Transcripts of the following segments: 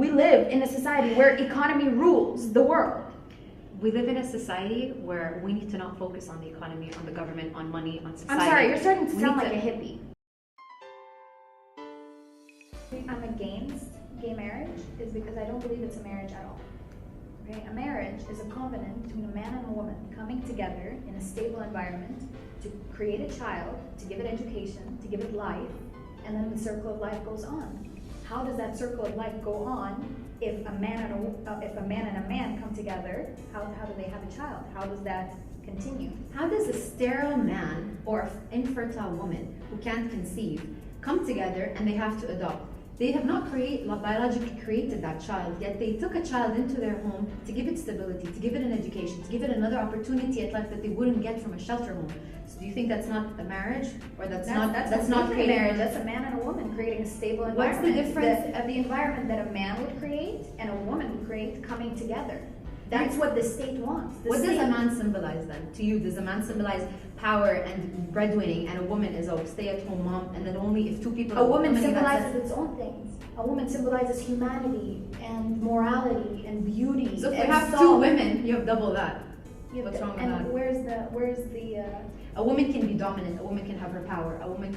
We live in a society where economy rules the world. We live in a society where we need to not focus on the economy, on the government, on money, on society. I'm sorry, you're starting to We sound need like to- a hippie. I'm against gay marriage is because I don't believe it's a marriage at all. Okay? A marriage is a covenant between a man and a woman coming together in a stable environment to create a child, to give it education, to give it life, and then the circle of life goes on. How does that circle of life go on if a man and a man come together? How do they have a child? How does that continue? How does a sterile man or infertile woman who can't conceive come together and they have to adopt? They have not biologically created that child, yet they took a child into their home to give it stability, to give it an education, to give it another opportunity at life that they wouldn't get from a shelter home. So do you think that's not a marriage? Or that's not creating marriage? That's a man and a woman creating a stable What's environment. the difference? The environment that a man would create and a woman would create coming together. That's what the state wants. What does a man symbolize then? To you, does a man symbolize power and breadwinning, and a woman is a stay-at-home mom, and then only if two people... A woman symbolizes its own things. A woman symbolizes humanity and morality and beauty. So if you and have soul. two women, you have double that. You have What's wrong with and that? where's the A woman can be dominant, a woman can have her power, a woman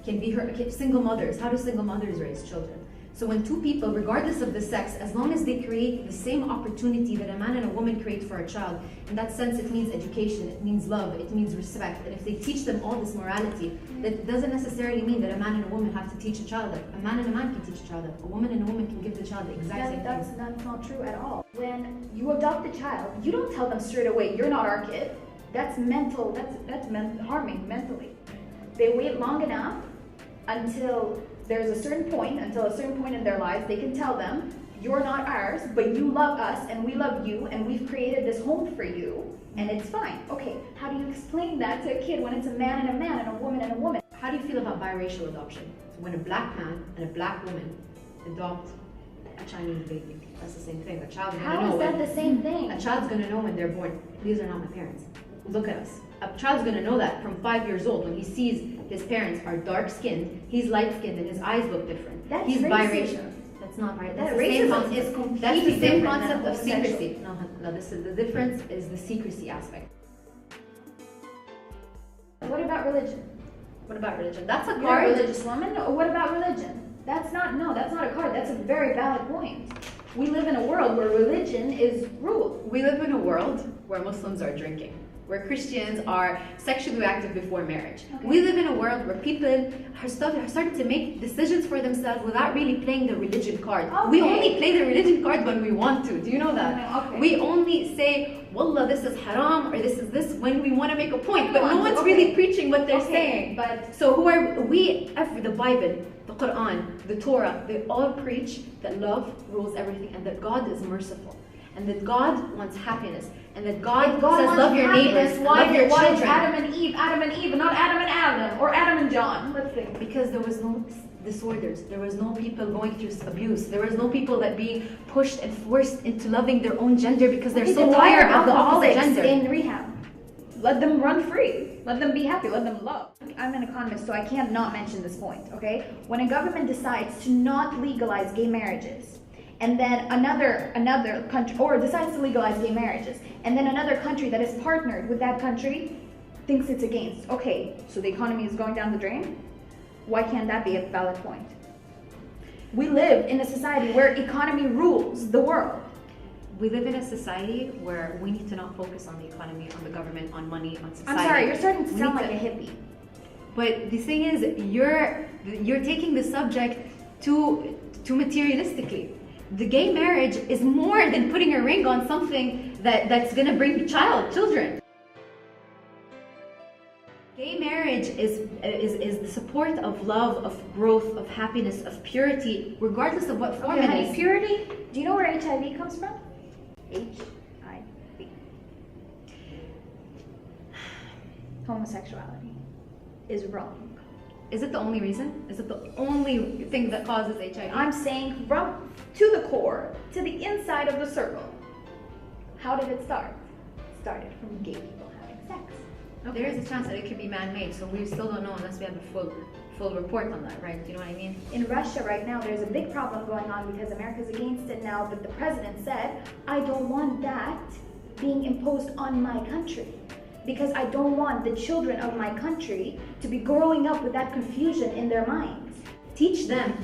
can be single mothers. How do single mothers raise children? So when two people, regardless of the sex, as long as they create the same opportunity that a man and a woman create for a child, in that sense it means education, it means love, it means respect. And if they teach them all this morality, that doesn't necessarily mean that a man and a woman have to teach a child that. A man and a man can teach a child that. A woman and a woman can give the child the exact same thing. That's not true at all. When you adopt a child, you don't tell them straight away, you're not our kid. That's mental, that's harming mentally. They wait long enough until there's a certain point in their lives, they can tell them, you're not ours, but you love us and we love you and we've created this home for you and it's fine. Okay, how do you explain that to a kid when it's a man and a woman and a woman? How do you feel about biracial adoption? So when a black man and a black woman adopt a Chinese baby, that's the same thing. A child's gonna know. How is that the same thing? A child's gonna know when they're born, these are not my parents. Look at us. A child's gonna know that from 5 years old when he sees his parents are dark skinned, he's light skinned, and his eyes look different. That's he's racism. biracial. That's not right. That's That the same racism concept. is completely That's the same different concept than of homosexual. secrecy. No, this is the difference is the secrecy aspect. What about religion? What about religion? That's a You're a card. religious woman? Or what about religion? That's not a card. That's a very valid point. We live in a world where religion is ruled. We live in a world where Muslims are drinking, where Christians are sexually active before marriage. Okay. We live in a world where people are starting to make decisions for themselves without really playing the religion card. We Okay. only play the religion card when we want to. Do you know that? Okay. We only say, Wallah, this is haram, or this is this, when we want to make a point, but no one's Okay. really preaching what they're Okay, saying. but- So who are we? The Bible, the Quran, the Torah, they all preach that love rules everything and that God is merciful and that God wants happiness and that God, says wants love your happiness. neighbors, love your Why is children. Adam and Eve, not Adam and Adam, or Adam and John? Let's think. Because there was no disorders, there was no people going through abuse, there was no people that being pushed and forced into loving their own gender because they're so tired of the opposite gender. Stay in rehab. Let them run free. Let them be happy. Let them love. I'm an economist, so I can't not mention this point, okay? When a government decides to not legalize gay marriages, and then another country, or decides to legalize gay marriages, and then another country that is partnered with that country thinks it's against. Okay, so the economy is going down the drain? Why can't that be a valid point? We live in a society where economy rules the world. We live in a society where we need to not focus on the economy, on the government, on money, on society. I'm sorry, you're starting to We sound need like a hippie. But the thing is, you're taking the subject too materialistically. The gay marriage is more than putting a ring on something that's gonna bring children. Gay marriage is the support of love, of growth, of happiness, of purity, regardless of what form Okay, it honey, is. purity. Do you know where HIV comes from? HIV. Homosexuality is wrong. Is it the only reason? Is it the only thing that causes HIV? I'm saying from to the core, to the inside of the circle. How did it start? It started from gay people having sex. There is a chance that it could be man-made, so we still don't know unless we have a full report on that, right? You know what I mean? In Russia right now, there's a big problem going on because America's against it now, but the president said, I don't want that being imposed on my country, because I don't want the children of my country to be growing up with that confusion in their minds. Teach them,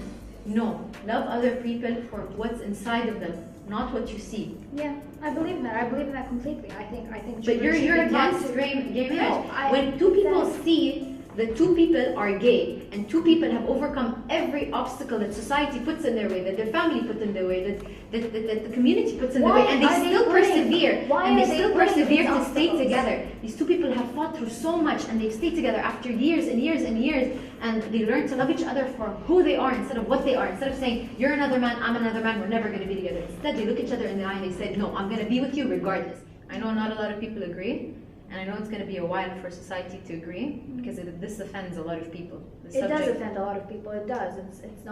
no, love other people for what's inside of them, not what you see. Yeah, I believe in that. I believe in that completely. I think. But you're against gay marriage. When two people see the two people are gay and two people have overcome every obstacle that society puts in their way, that their family puts in their way, that the community puts in their way, and they still persevere, and they still persevere to stay together. These two people have fought through so much, and they've stayed together after years and years and years, and they learn to love each other for who they are instead of what they are. Instead of saying, you're another man, I'm another man, we're never going to be together. Instead, they look each other in the eye and they say, no, I'm going to be with you regardless. I know not a lot of people agree. And I know it's going to be a while for society to agree, because this offends a lot of people. It does offend a lot of people. It does. It's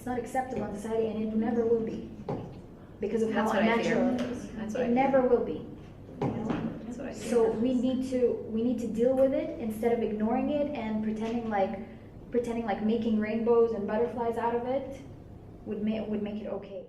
not acceptable in society, and it never will be, because of how unnatural it is. It never will be. You know? That's what I hear. So we need to deal with it instead of ignoring it and pretending like making rainbows and butterflies out of it would make it okay.